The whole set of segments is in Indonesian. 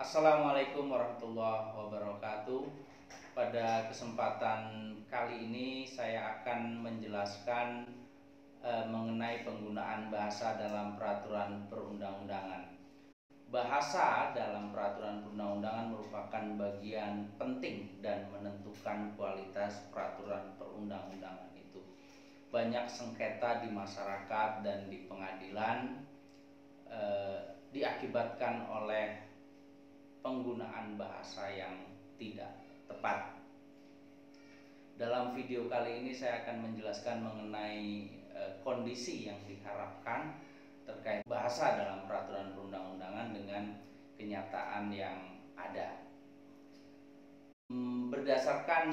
Assalamualaikum warahmatullahi wabarakatuh. Pada kesempatan kali ini saya akan menjelaskan mengenai penggunaan bahasa dalam peraturan perundang-undangan. Bahasa dalam peraturan perundang-undangan merupakan bagian penting dan menentukan kualitas peraturan perundang-undangan itu. Banyak sengketa di masyarakat dan di pengadilan diakibatkan oleh penggunaan bahasa yang tidak tepat. Dalam video kali ini saya akan menjelaskan mengenai kondisi yang diharapkan terkait bahasa dalam peraturan perundang-undangan dengan kenyataan yang ada. Berdasarkan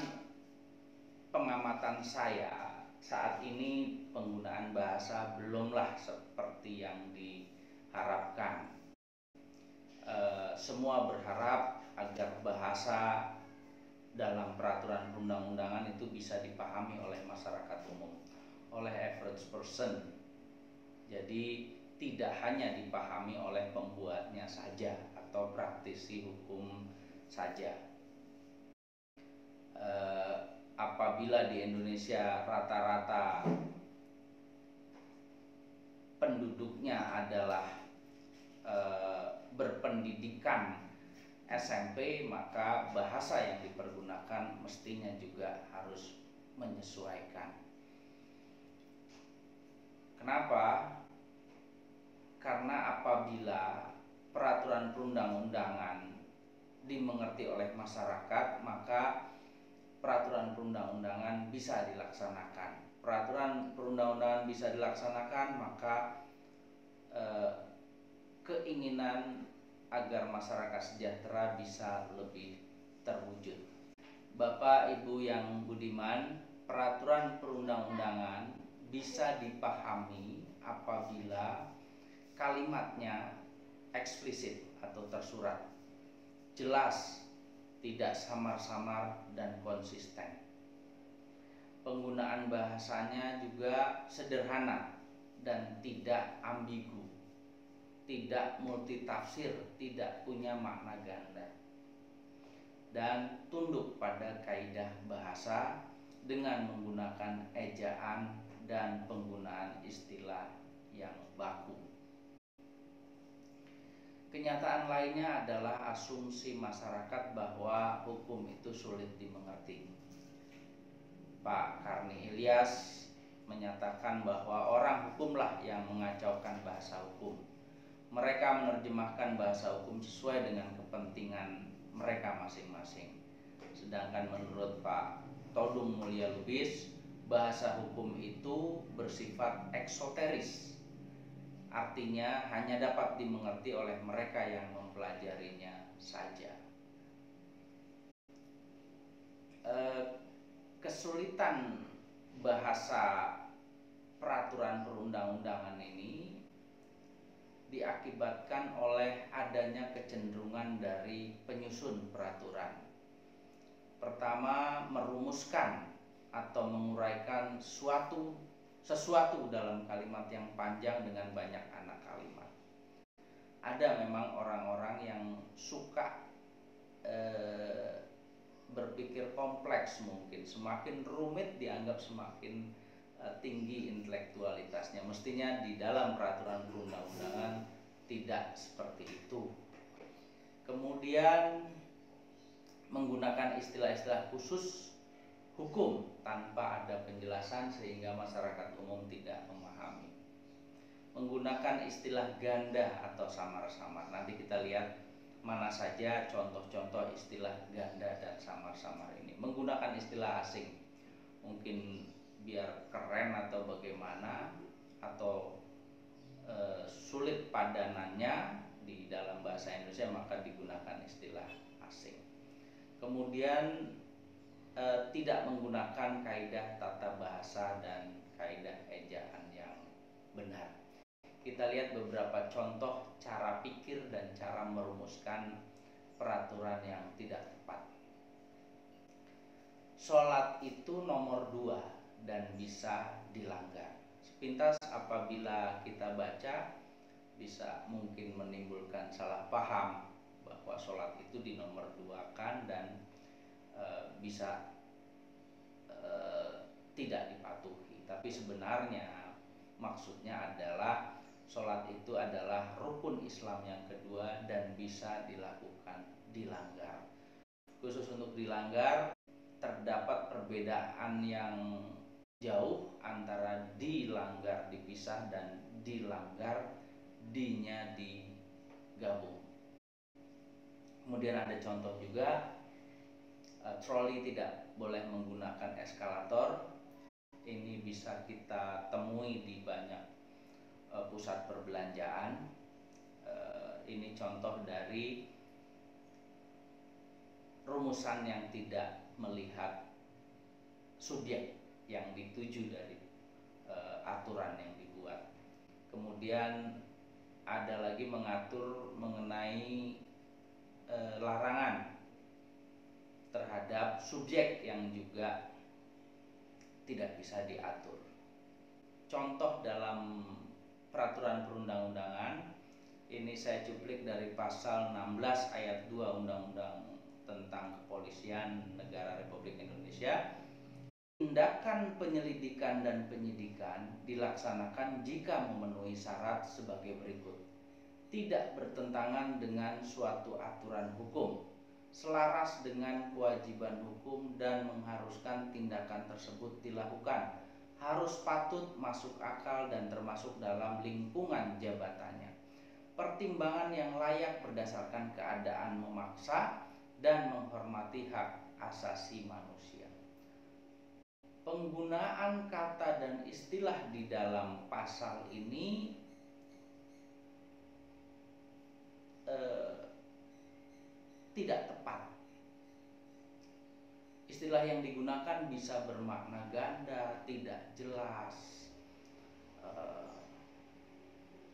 pengamatan saya, saat ini penggunaan bahasa belumlah seperti yang diharapkan. Semua berharap agar bahasa dalam peraturan perundang-undangan itu bisa dipahami oleh masyarakat umum, oleh average person. Jadi tidak hanya dipahami oleh pembuatnya saja atau praktisi hukum saja. Apabila di Indonesia rata-rata penduduknya adalah berpendidikan SMP, maka bahasa yang dipergunakan mestinya juga harus menyesuaikan. Kenapa? Karena apabila peraturan perundang-undangan dimengerti oleh masyarakat, maka peraturan perundang-undangan bisa dilaksanakan. Peraturan perundang-undangan bisa dilaksanakan, maka keinginan agar masyarakat sejahtera bisa lebih terwujud. Bapak Ibu yang budiman, peraturan perundang-undangan bisa dipahami apabila kalimatnya eksplisit atau tersurat, jelas, tidak samar-samar dan konsisten. Penggunaan bahasanya juga sederhana dan tidak ambigu, tidak multitafsir, tidak punya makna ganda, dan tunduk pada kaidah bahasa dengan menggunakan ejaan dan penggunaan istilah yang baku. Kenyataan lainnya adalah asumsi masyarakat bahwa hukum itu sulit dimengerti. Pak Karni Ilyas menyatakan bahwa orang hukumlah yang mengacaukan bahasa hukum. Mereka menerjemahkan bahasa hukum sesuai dengan kepentingan mereka masing-masing. Sedangkan menurut Pak Todung Mulya Lubis, bahasa hukum itu bersifat eksoteris. Artinya hanya dapat dimengerti oleh mereka yang mempelajarinya saja. Kesulitan bahasa peraturan perundang-undangan ini diakibatkan oleh adanya kecenderungan dari penyusun peraturan. Pertama, merumuskan atau menguraikan sesuatu dalam kalimat yang panjang dengan banyak anak kalimat. Ada memang orang-orang yang suka berpikir kompleks, mungkin semakin rumit dianggap semakin tinggi intelektualitasnya. Mestinya di dalam peraturan perundang-undangan tidak seperti itu. Kemudian menggunakan istilah-istilah khusus hukum tanpa ada penjelasan sehingga masyarakat umum tidak memahami. Menggunakan istilah ganda atau samar-samar. Nanti kita lihat mana saja contoh-contoh istilah ganda dan samar-samar ini. Menggunakan istilah asing, mungkin biar keren atau bagaimana, atau sulit padanannya di dalam bahasa Indonesia, maka digunakan istilah asing. Kemudian tidak menggunakan kaidah tata bahasa dan kaidah ejaan yang benar. Kita lihat beberapa contoh cara pikir dan cara merumuskan peraturan yang tidak tepat. Sholat itu nomor 2 dan bisa dilanggar. Sepintas apabila kita baca bisa mungkin menimbulkan salah paham bahwa sholat itu dinomorduakan dan bisa tidak dipatuhi. Tapi sebenarnya maksudnya adalah sholat itu adalah rukun Islam yang kedua dan bisa dilakukan dilanggar. Khusus untuk dilanggar, terdapat perbedaan yang jauh antara dilanggar dipisah dan dilanggar dinya digabung. Kemudian ada contoh juga, troli tidak boleh menggunakan eskalator. Ini bisa kita temui di banyak pusat perbelanjaan. Ini contoh dari rumusan yang tidak melihat subjek yang dituju dari aturan yang dibuat. Kemudian ada lagi mengatur mengenai larangan terhadap subjek yang juga tidak bisa diatur. Contoh dalam peraturan perundang-undangan, ini saya cuplik dari pasal 16 ayat 2 Undang-Undang tentang Kepolisian Negara Republik Indonesia. Tindakan penyelidikan dan penyidikan dilaksanakan jika memenuhi syarat sebagai berikut: tidak bertentangan dengan suatu aturan hukum, selaras dengan kewajiban hukum dan mengharuskan tindakan tersebut dilakukan, harus patut, masuk akal dan termasuk dalam lingkungan jabatannya, pertimbangan yang layak berdasarkan keadaan memaksa dan menghormati hak asasi manusia. Penggunaan kata dan istilah di dalam pasal ini tidak tepat. Istilah yang digunakan bisa bermakna ganda, tidak jelas,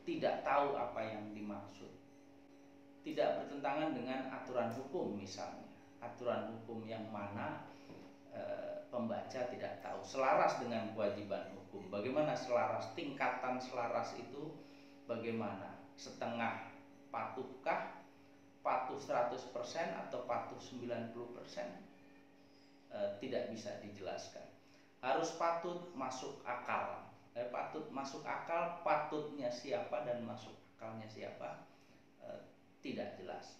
tidak tahu apa yang dimaksud, tidak bertentangan dengan aturan hukum misalnya. Aturan hukum yang mana pembaca tidak tahu, selaras dengan kewajiban hukum. Bagaimana selaras? Tingkatan selaras itu bagaimana? Setengah patuhkah? Patuh 100% atau patuh 90%? Tidak bisa dijelaskan. Harus patut, masuk akal. Patut, masuk akal, patutnya siapa dan masuk akalnya siapa? Tidak jelas.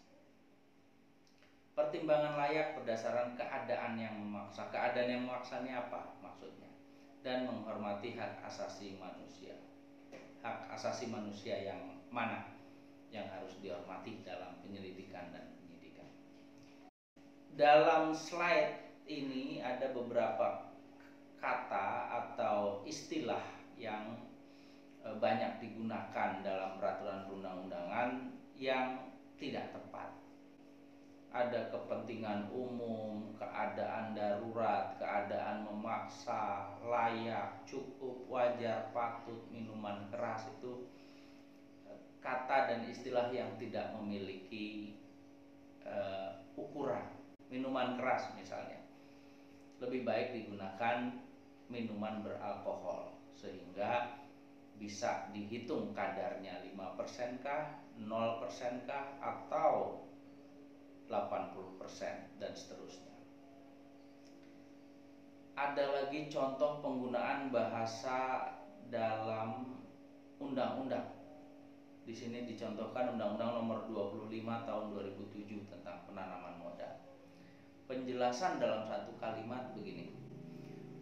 Pertimbangan layak berdasarkan keadaan yang memaksa. Keadaan yang memaksa ini apa maksudnya? Dan menghormati hak asasi manusia. Hak asasi manusia yang mana yang harus dihormati dalam penyelidikan dan penyidikan? Dalam slide ini ada beberapa kata atau istilah yang banyak digunakan dalam peraturan perundang-undangan yang tidak tepat. Ada kepentingan umum, keadaan darurat, keadaan memaksa, layak, cukup, wajar, patut, minuman keras. Itu kata dan istilah yang tidak memiliki ukuran. Minuman keras misalnya, lebih baik digunakan minuman beralkohol, sehingga bisa dihitung kadarnya 5% kah, 0% kah, atau 80% dan seterusnya. Ada lagi contoh penggunaan bahasa dalam undang-undang. Di sini dicontohkan Undang-Undang Nomor 25 Tahun 2007 tentang penanaman modal. Penjelasan dalam satu kalimat begini: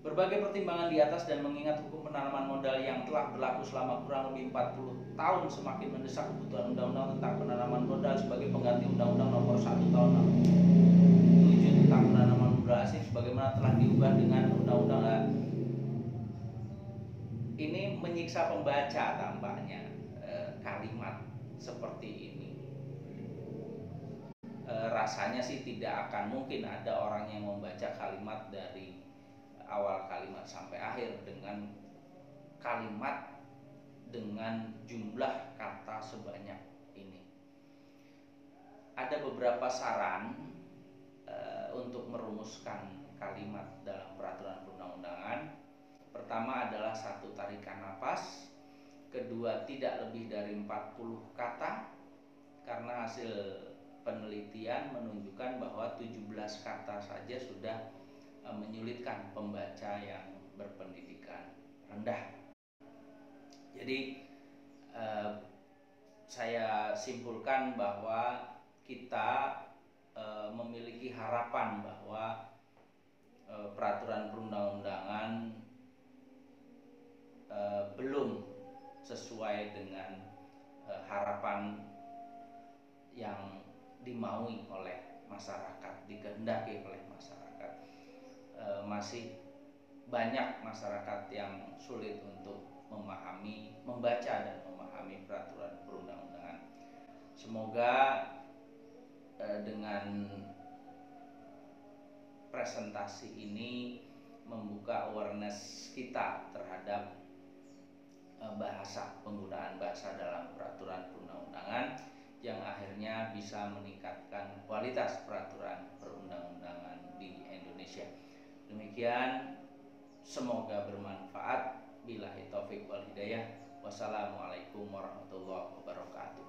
berbagai pertimbangan di atas dan mengingat hukum penanaman modal yang telah berlaku selama kurang lebih 40 tahun semakin mendesak kebutuhan Undang-Undang tentang penanaman modal sebagai pengganti Undang-Undang Nomor 1 Tahun 67 tentang penanaman modal asing sebagaimana telah diubah dengan Undang-Undang. Ini menyiksa pembaca tampaknya. Kalimat seperti ini rasanya sih tidak akan mungkin ada orang yang membaca kalimat dari awal kalimat sampai akhir dengan kalimat dengan jumlah kata sebanyak ini. Ada beberapa saran untuk merumuskan kalimat dalam peraturan perundang-undangan. Pertama adalah 1. Tarikan nafas. Kedua, tidak lebih dari 40 kata, karena hasil penelitian menunjukkan bahwa 17 kata saja sudah menyulitkan pembaca yang berpendidikan rendah. Jadi saya simpulkan bahwa kita memiliki harapan bahwa peraturan perundang-undangan belum sesuai dengan harapan yang dimaui oleh masyarakat, dikehendaki oleh masyarakat. Masih banyak masyarakat yang sulit untuk memahami, membaca dan memahami peraturan perundang-undangan. Semoga dengan presentasi ini membuka awareness kita terhadap penggunaan bahasa dalam peraturan perundang-undangan yang akhirnya bisa meningkatkan kualitas peraturan perundang-undangan di Indonesia. Demikian, semoga bermanfaat. Billahi taufik wal hidayah. Wassalamualaikum warahmatullahi wabarakatuh.